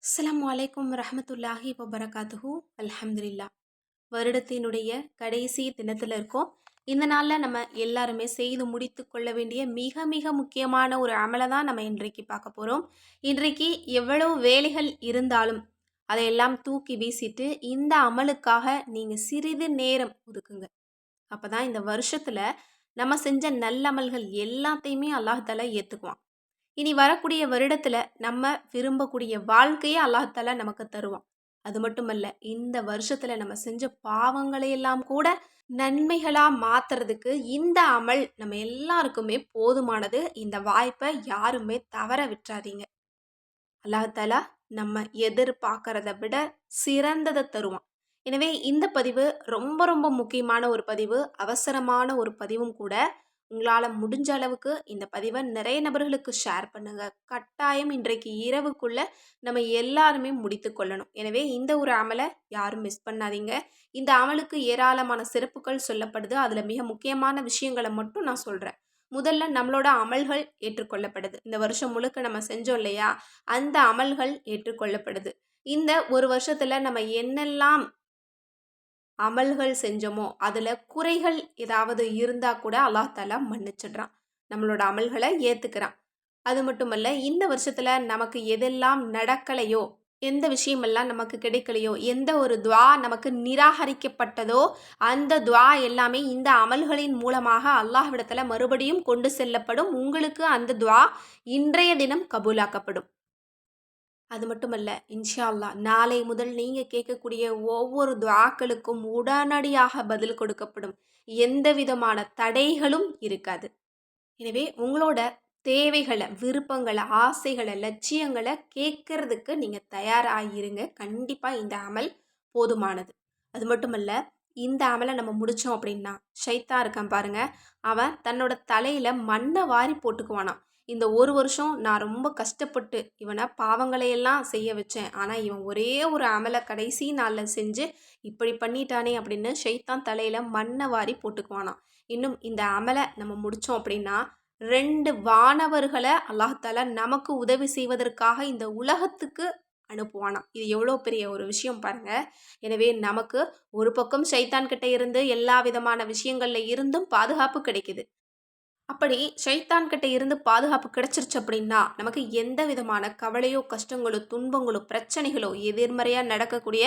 அஸ்ஸலாமு அலைக்கும் ரஹ்மத்துல்லாஹி வபரகாத்துஹு. அல்ஹம்துலில்லாஹ். வருடத்தினுடைய கடைசி தினத்தில் இருக்கோம். இந்த நாளில் நம்ம எல்லாருமே செய்து முடித்து கொள்ள வேண்டிய மிக மிக முக்கியமான ஒரு அமலை தான் நம்ம இன்றைக்கு பார்க்க போகிறோம். இன்றைக்கு எவ்வளவு வேலைகள் இருந்தாலும் அதையெல்லாம் தூக்கி வீசிட்டு இந்த அமலுக்காக நீங்கள் சிறிது நேரம் ஒதுக்குங்க. அப்போ தான் இந்த வருஷத்தில் நம்ம செஞ்ச நல்லமல்கள் எல்லாத்தையுமே அல்லாஹ் தஆலா ஏற்றுக்குவான். இனி வரக்கூடிய வருடத்துல நம்ம விரும்பக்கூடிய வாழ்க்கையை அல்லாஹ் தஆலா நமக்கு தருவான். அது மட்டுமல்ல, இந்த வருஷத்துல நம்ம செஞ்ச பாவங்களை எல்லாம் கூட நன்மைகளா மாத்துறதுக்கு இந்த அமல் நம்ம எல்லாருக்குமே போதுமானது. இந்த வாய்ப்பை யாருமே தவற விட்டுறாதீங்க. அல்லாஹ் தஆலா நம்ம எதிர்பார்க்கறத விட சிறந்ததை தருவான். எனவே இந்த பதிவு ரொம்ப ரொம்ப முக்கியமான ஒரு பதிவு, அவசரமான ஒரு பதிவும் கூட. உங்களால் முடிஞ்ச அளவுக்கு இந்த பதிவை நிறைய நபர்களுக்கு ஷேர் பண்ணுங்க. கட்டாயம் இன்றைக்கு இரவுக்குள்ள நம்ம எல்லாருமே முடித்து கொள்ளணும். எனவே இந்த ஒரு அமலை யாரும் மிஸ் பண்ணாதீங்க. இந்த அமலுக்கு ஏராளமான சிறப்புகள் சொல்லப்படுது. அதில் மிக முக்கியமான விஷயங்களை மட்டும் நான் சொல்கிறேன். முதல்ல நம்மளோட அமல்கள் ஏற்றுக்கொள்ளப்படுது. இந்த வருஷம் முழுக்க நம்ம செஞ்சோம் இல்லையா, அந்த அமல்கள் ஏற்றுக்கொள்ளப்படுது. இந்த ஒரு வருஷத்துல நம்ம என்னெல்லாம் அமல்கள் செஞ்சோமோ அதில் குறைகள் ஏதாவது இருந்தால் கூட அல்லாஹ் தஆலா மன்னிச்சிடுறான். நம்மளோட அமல்களை ஏற்றுக்கிறான். அது மட்டுமல்ல, இந்த வருஷத்தில் நமக்கு எதெல்லாம் நடக்கலையோ, எந்த விஷயமெல்லாம் நமக்கு கிடைக்கலையோ, எந்த ஒரு துவா நமக்கு நிராகரிக்கப்பட்டதோ அந்த துவா எல்லாமே இந்த அமல்களின் மூலமாக அல்லாஹ்விடத்தில் மறுபடியும் கொண்டு செல்லப்படும். உங்களுக்கு அந்த துவா இன்றைய தினம் கபூலாக்கப்படும். அது மட்டுமல்ல, இன்ஷா அல்லாஹ் நாளை முதல் நீங்கள் கேட்கக்கூடிய ஒவ்வொரு துஆக்களுக்கும் உடனடியாக பதில் கொடுக்கப்படும். எந்த விதமான தடைகளும் இருக்காது. எனவே உங்களோட தேவைகளை, விருப்பங்களை, ஆசைகளை, லட்சியங்களை கேட்கறதுக்கு நீங்கள் தயாராகிருங்க. கண்டிப்பாக இந்த அமல் போதுமானது. அது மட்டுமல்ல, இந்த அமலை நம்ம முடித்தோம் அப்படின்னா, ஷைத்தான் இருக்கான் பாருங்க, அவன் தன்னோட தலையில் மண்ணை வாரி போட்டுக்குவானாம். இந்த ஒரு வருஷம் நான் ரொம்ப கஷ்டப்பட்டு இவனை பாவங்களையெல்லாம் செய்ய வச்சேன், ஆனால் இவன் ஒரே ஒரு அமலை கடைசி நாளில் செஞ்சு இப்படி பண்ணிட்டானே அப்படின்னு ஷைத்தான் தலையில் மண்ணை வாரி போட்டுக்குவானாம். இன்னும் இந்த அமலை நம்ம முடித்தோம் அப்படின்னா 2 வானவர்களை அல்லாஹ் தஆலா நமக்கு உதவி செய்வதற்காக இந்த உலகத்துக்கு அனுப்புவானாம். இது எவ்வளோ பெரிய ஒரு விஷயம் பாருங்க. எனவே நமக்கு ஒரு பக்கம் ஷைத்தான் கிட்ட இருந்து எல்லா விதமான விஷயங்கள்ல இருந்தும் பாதுகாப்பு கிடைக்குது. அப்படி ஷைத்தான் கிட்ட இருந்து பாதுகாப்பு கிடைச்சிருச்சு அப்படின்னா நமக்கு எந்த விதமான கவலையோ, கஷ்டங்களோ, துன்பங்களோ, பிரச்சனைகளோ, எதிர்மறையாக நடக்கக்கூடிய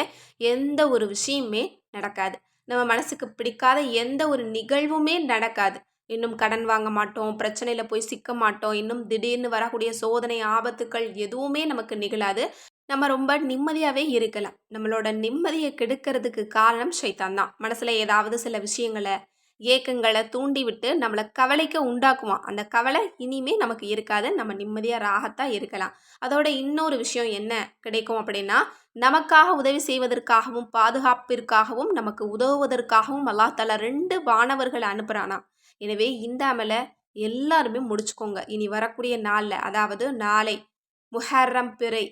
எந்த ஒரு விஷயமே நடக்காது. நம்ம மனசுக்கு பிடிக்காத எந்த ஒரு நிகழ்வுமே நடக்காது. இன்னும் கடன் வாங்க மாட்டோம், பிரச்சனையில் போய் சிக்க மாட்டோம், இன்னும் திடீர்னு வரக்கூடிய சோதனை, ஆபத்துக்கள் எதுவுமே நமக்கு நிகழாது. நம்ம ரொம்ப நிம்மதியாகவே இருக்கலாம். நம்மளோட நிம்மதியை கெடுக்கிறதுக்கு காரணம் ஷைத்தான் தான். மனசில் ஏதாவது சில விஷயங்களை, ஏக்கங்களை தூண்டிவிட்டு நம்மளை கவலைக்கு உண்டாக்குவான். அந்த கவலை இனிமே நமக்கு இருக்காது. நம்ம நிம்மதியாக ராகத்தாக இருக்கலாம். அதோட இன்னொரு விஷயம் என்ன கிடைக்கும் அப்படின்னா, நமக்காக உதவி செய்வதற்காகவும், பாதுகாப்பிற்காகவும், நமக்கு உதவுவதற்காகவும் அல்லாஹ் தஆலா 2 வானவர்களை அனுப்புகிறானா. எனவே இந்த அமலை எல்லாருமே முடிச்சுக்கோங்க. இனி வரக்கூடிய நாளில், அதாவது நாளை முஹர்ரம் பிறை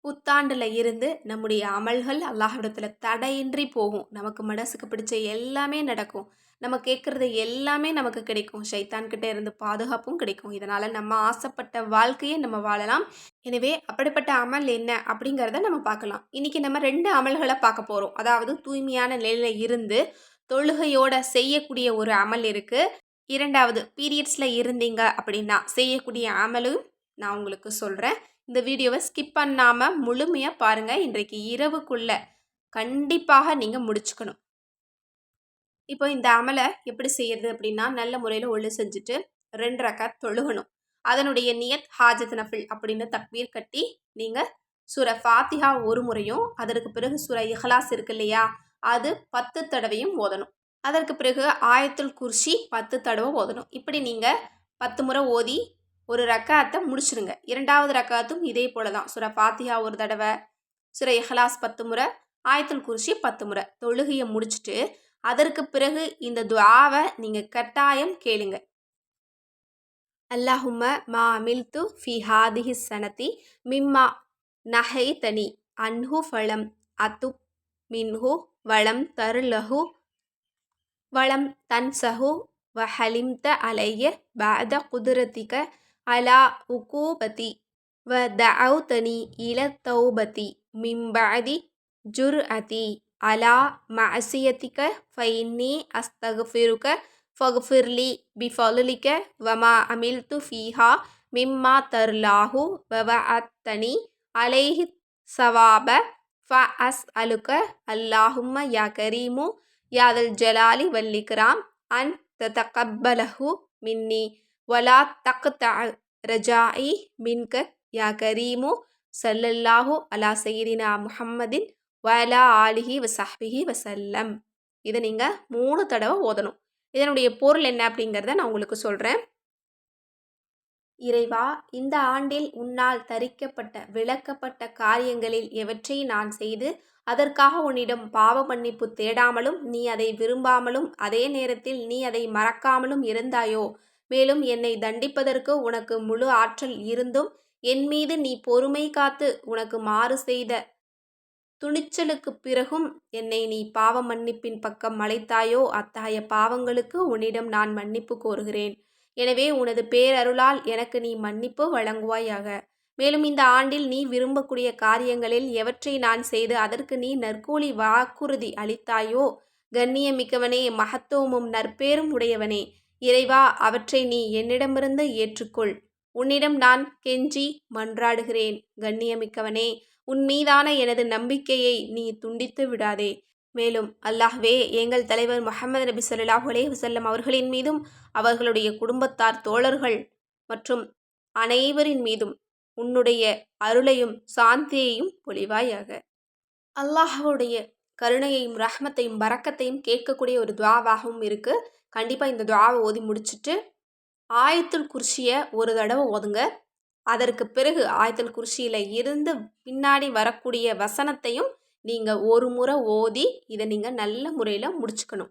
புத்தாண்டில் இருந்து நம்முடைய அமல்கள் அல்லாஹ்விடத்தில் தடையின்றி போகும். நமக்கு மனசுக்கு பிடிச்ச எல்லாமே நடக்கும். நம்ம கேட்குறது எல்லாமே நமக்கு கிடைக்கும். ஷைத்தான் கிட்ட இருந்து பாதுகாப்பும் கிடைக்கும். இதனால் நம்ம ஆசைப்பட்ட வாழ்க்கையை நம்ம வாழலாம். எனவே அப்படிப்பட்ட அமல் என்ன அப்படிங்கிறத நம்ம பார்க்கலாம். இன்றைக்கி நம்ம 2 அமல்களை பார்க்க போகிறோம். அதாவது தூய்மையான நிலையில் இருந்து தொழுகையோட செய்யக்கூடிய ஒரு அமல் இருக்குது. 2வது பீரியட்ஸில் இருந்தீங்க அப்படின்னா செய்யக்கூடிய அமலும் நான் உங்களுக்கு சொல்கிறேன். இந்த வீடியோவை ஸ்கிப் பண்ணாமல் முழுமையாக பாருங்கள். இன்றைக்கு இரவுக்குள்ள கண்டிப்பாக நீங்கள் முடிச்சுக்கணும். இப்போ இந்த அமலை எப்படி செய்யறது அப்படின்னா, நல்ல முறையில் ஒழு செஞ்சுட்டு 2 ரக்காத் தொழுகணும். அதனுடைய நியத் ஹாஜத் நஃபில் அப்படின்னு தக்பீர் கட்டி நீங்கள் சூர ஃபாத்திஹா ஒரு முறையும், அதற்கு பிறகு சூர இஹ்லாஸ் இருக்கு இல்லையா, அது 10 தடவையும் ஓதணும். அதற்கு பிறகு ஆயத்துல் குர்சி 10 தடவை ஓதணும். இப்படி நீங்கள் 10 முறை ஓதி ஒரு ரக்காத்தை முடிச்சிருங்க. 2வது ரக்காத்தும் இதே போல தான். சூர ஃபாத்திஹா ஒரு தடவை, சூர இஹ்லாஸ் 10 முறை, ஆயத்துல் குர்சி 10 முறை தொழுகையை முடிச்சுட்டு அதற்கு பிறகு இந்த துஆவை நீங்கள் கட்டாயம் கேளுங்க. அல்லாஹும்ம மா அமில்து ஃபி ஹாதிஹி சனதி மிம்மா நஹைதனி அன்ஹு ஃபலம் அதுப் மின்ஹு வலம் தர்லஹு வலம் தன்சஹு வஹலிம்த அலைய பஅத குதுரதிக அலா உகூபதி ودعوتني إلى التوبة من بعد جرأتي على معصيتك فإني أستغفرك فاغفر لي بفضلك وما عملت فيها مما ترلاه ووعدتني عليه الصواب فأسألك اللهم يا كريم يا ذا الجلال والإكرام أن تتقبله مني ولا تقطع رجائي منك யா கரீமு ஸல்லல்லாஹு அலா சையிதினா முஹம்மதின் வஅலா ஆலிஹி வஸஹ்பிஹி வஸல்லம். இதை நீங்கள் 3 தடவை ஓதணும். இதனுடைய பொருள் என்ன அப்படிங்கிறத நான் உங்களுக்கு சொல்கிறேன். இறைவா, இந்த ஆண்டில் உன்னால் தரிக்கப்பட்ட விளக்கப்பட்ட காரியங்களில் எவற்றை நான் செய்து அதற்காக உன்னிடம் பாவ மன்னிப்பு தேடாமலும் நீ அதை விரும்பாமலும் அதே நேரத்தில் நீ அதை மறக்காமலும் இருந்தாயோ, மேலும் என்னை தண்டிப்பதற்கு உனக்கு முழு ஆற்றல் இருந்தும் என் மீது நீ பொறுமை காத்து உனக்கு மாறு செய்த துணிச்சலுக்குப் பிறகும் என்னை நீ பாவ மன்னிப்பின் பக்கம் அழைத்தாயோ, அத்தகைய பாவங்களுக்கு உன்னிடம் நான் மன்னிப்பு கோருகிறேன். எனவே உனது பேரருளால் எனக்கு நீ மன்னிப்பு வழங்குவாயாக. மேலும் இந்த ஆண்டில் நீ விரும்பக்கூடிய காரியங்களில் எவற்றை நான் செய்து அதற்கு நீ நற்கூலி வாக்குறுதி அளித்தாயோ, கண்ணியமிக்கவனே, மகத்துவமும் நற்பேரும் உடையவனே, இறைவா, அவற்றை நீ என்னிடமிருந்து ஏற்றுக்கொள். உன்னிடம் நான் கெஞ்சி மன்றாடுகிறேன். கண்ணியமிக்கவனே, உன் மீதான எனது நம்பிக்கையை நீ துண்டித்து விடாதே. மேலும் அல்லாஹ்வே, எங்கள் தலைவர் முஹம்மது நபி ஸல்லல்லாஹு அலைஹி வஸல்லம் அவர்களின் மீதும் அவர்களுடைய குடும்பத்தார், தோழர்கள் மற்றும் அனைவரின் மீதும் உன்னுடைய அருளையும் சாந்தியையும் பொழிவாயாக. அல்லாஹ்வுடைய கருணையையும் ரஹ்மத்தையும் பரக்கத்தையும் கேட்கக்கூடிய ஒரு துஆவாகவும் இருக்குது. கண்டிப்பாக இந்த துஆவை ஓதி முடிச்சுட்டு ஆயத்துல் குர்சியை ஒரு தடவை ஓதுங்க. அதற்கு பிறகு ஆயத்துல் குர்சியில் இருந்து பின்னாடி வரக்கூடிய வசனத்தையும் நீங்கள் ஒரு முறை ஓதி இதை நீங்கள் நல்ல முறையில் முடிச்சுக்கணும்.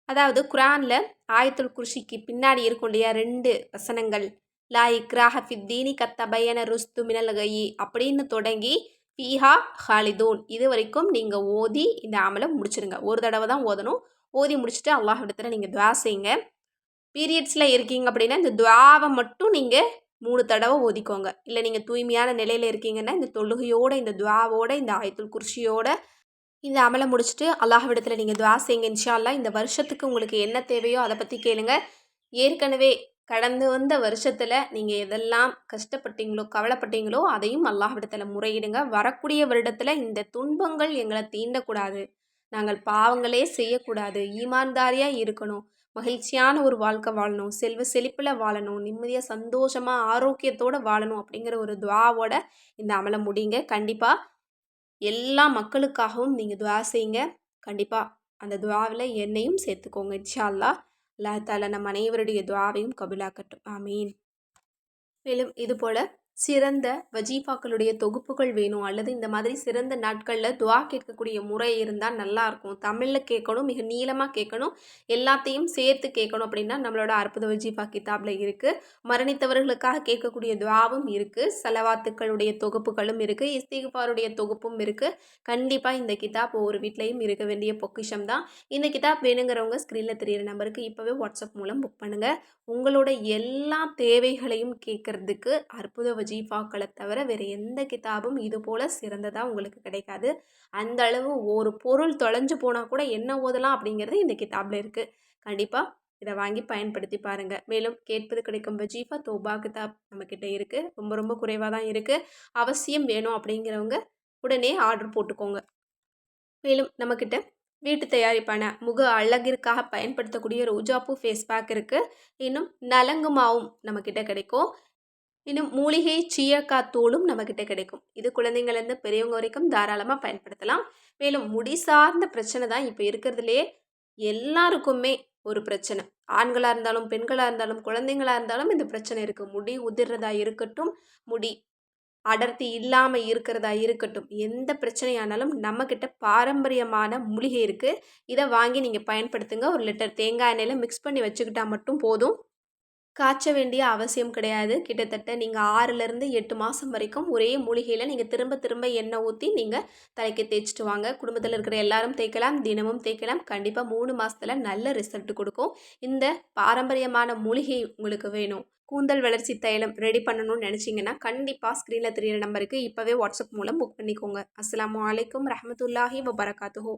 அதாவது குரானில் ஆயத்துல் குர்சிக்கு பின்னாடி இருக்கும் இல்லையா 2 வசனங்கள், லா இக்ராஹ ஃபித்தீனி கத்தபயன ருஸ்து மினல் கயி அப்படின்னு தொடங்கி ஃபீஹா ஹாலிதூன் இது வரைக்கும் நீங்கள் ஓதி இந்த அமலை முடிச்சிருங்க. ஒரு தடவை தான் ஓதணும். ஓதி முடிச்சுட்டு அல்லாஹ் இடத்துல நீங்கள் துஆ செய்யுங்க. பீரியட்ஸில் இருக்கீங்க அப்படின்னா இந்த துஆவை மட்டும் நீங்கள் 3 தடவை ஓதிக்கோங்க. இல்லை நீங்கள் தூய்மையான நிலையில் இருக்கீங்கன்னா இந்த தொழுகையோட, இந்த துஆவோட, இந்த ஆயத்துல் குர்சியோட இந்த அமலை முடிச்சுட்டு அல்லாஹ்விடத்தில் நீங்கள் துஆ செய்யுங்க. இன்ஷா அல்லாஹ் இந்த வருஷத்துக்கு உங்களுக்கு என்ன தேவையோ அதை பற்றி கேளுங்க. ஏற்கனவே கடந்து வந்த வருஷத்தில் நீங்கள் எதெல்லாம் கஷ்டப்பட்டீங்களோ, கவலைப்பட்டீங்களோ அதையும் அல்லாஹ்விடத்தில் முறையிடுங்க. வரக்கூடிய வருடத்தில் இந்த துன்பங்கள் எங்களை தீண்டக்கூடாது, நாங்கள் பாவங்களே செய்யக்கூடாது, ஈமான்தாரியாக இருக்கணும், மகிழ்ச்சியான ஒரு வாழ்க்கை வாழணும், செல்வ செழிப்பில் வாழணும், நிம்மதியாக சந்தோஷமாக ஆரோக்கியத்தோடு வாழணும் அப்படிங்கிற ஒரு துஆவோட இந்த அமலை முடிங்க. கண்டிப்பாக எல்லா மக்களுக்காகவும் நீங்கள் துஆ செய்யுங்க. கண்டிப்பாக அந்த துஆவில் என்னையும் சேர்த்துக்கோங்க. இன்ஷா அல்லாஹ். அல்லாஹ் தஆலா நம் அனைவருடைய துஆவையும் கபூலாக்கட்டும். ஆமீன். மேலும் இதுபோல் சிறந்த வஜீஃபாக்களுடைய தொகுப்புகள் வேணும் அல்லது இந்த மாதிரி சிறந்த நாட்களில் துஆ கேட்கக்கூடிய முறை இருந்தால் நல்லாயிருக்கும். தமிழில் கேட்கணும், மிக நீளமாக கேட்கணும், எல்லாத்தையும் சேர்த்து கேட்கணும் அப்படின்னா நம்மளோட அற்புத வஜீஃபா கிதாபில் இருக்குது. மரணித்தவர்களுக்காக கேட்கக்கூடிய துஆவும் இருக்குது. சலவாத்துக்களுடைய தொகுப்புகளும் இருக்குது. இஸ்திக்ஃபாருடைய தொகுப்பும் இருக்குது. கண்டிப்பாக இந்த கிதாப் ஒவ்வொரு வீட்லேயும் இருக்க வேண்டிய பொக்கிஷம் தான். இந்த கிதாப் வேணுங்கிறவங்க ஸ்க்ரீனில் தெரியிற நம்பருக்கு இப்போவே வாட்ஸ்அப் மூலம் புக் பண்ணுங்கள். உங்களோட எல்லா தேவைகளையும் கேட்கறதுக்கு அற்புத வஜீஃபாக்களை தவிர வேறு எந்த கிதாபும் இது போல் சிறந்ததாக உங்களுக்கு கிடைக்காது. அந்த அளவு ஒரு பொருள் தொலைஞ்சு போனால் கூட என்ன ஓதலாம் அப்படிங்கிறது இந்த கிதாபில் இருக்குது. கண்டிப்பாக இதை வாங்கி பயன்படுத்தி பாருங்கள். மேலும் கேட்பது கிடைக்கும் வஜீஃபா தௌபா கிதாப் நம்மக்கிட்ட இருக்குது. ரொம்ப ரொம்ப குறைவாக தான் இருக்குது. அவசியம் வேணும் அப்படிங்கிறவங்க உடனே ஆர்டர் போட்டுக்கோங்க. மேலும் நம்மக்கிட்ட வீட்டு தயாரிப்பான முக அழகிற்காக பயன்படுத்தக்கூடிய ரோஜாப்பூ ஃபேஸ் பேக் இருக்குது. இன்னும் நலங்கு மாவும் நம்மக்கிட்ட கிடைக்கும். இன்னும் மூலிகை சீயக்காய் தூளும் நம்மக்கிட்ட கிடைக்கும். இது குழந்தைங்கள்லேருந்து பெரியவங்க வரைக்கும் தாராளமாக பயன்படுத்தலாம். மேலும் முடி சார்ந்த பிரச்சனை தான் இப்போ இருக்கிறதுலே எல்லாருக்குமே ஒரு பிரச்சனை. ஆண்களாக இருந்தாலும், பெண்களாக இருந்தாலும், குழந்தைங்களாக இருந்தாலும் இந்த பிரச்சனை இருக்குது. முடி உதிர்றதா இருக்கட்டும், முடி அடர்த்தி இல்லாமல் இருக்கிறதா இருக்கட்டும், எந்த பிரச்சனையானாலும் நம்மக்கிட்ட பாரம்பரியமான மூலிகை இருக்குது. இதை வாங்கி நீங்கள் பயன்படுத்துங்க. 1 லிட்டர் தேங்காய் எண்ணெயில் மிக்ஸ் பண்ணி வச்சுக்கிட்டா மட்டும் போதும். காய்ச்ச வேண்டிய அவசியம் கிடையாது. கிட்டத்தட்ட நீங்கள் 6லேருந்து 8 மாதம் வரைக்கும் ஒரே மூலிகையில் நீங்கள் திரும்ப திரும்ப எண்ணெய் ஊற்றி நீங்கள் தலைக்கு தேய்ச்சிட்டு வாங்க. குடும்பத்தில் இருக்கிற எல்லாரும் தேய்க்கலாம், தினமும் தேய்க்கலாம். கண்டிப்பாக 3 மாதத்தில் நல்ல ரிசல்ட் கொடுக்கும். இந்த பாரம்பரியமான மூலிகை உங்களுக்கு வேணும், கூந்தல் வளர்ச்சி தைலம் ரெடி பண்ணணும்னு நினச்சிங்கன்னா கண்டிப்பாக ஸ்க்ரீனில் தெரியிற நம்பருக்கு இப்போவே வாட்ஸ்அப் மூலம் புக் பண்ணிக்கோங்க. அஸ்ஸலாமு அலைக்கும் ரஹமத்துல்லாஹி வபரகாத்துஹு.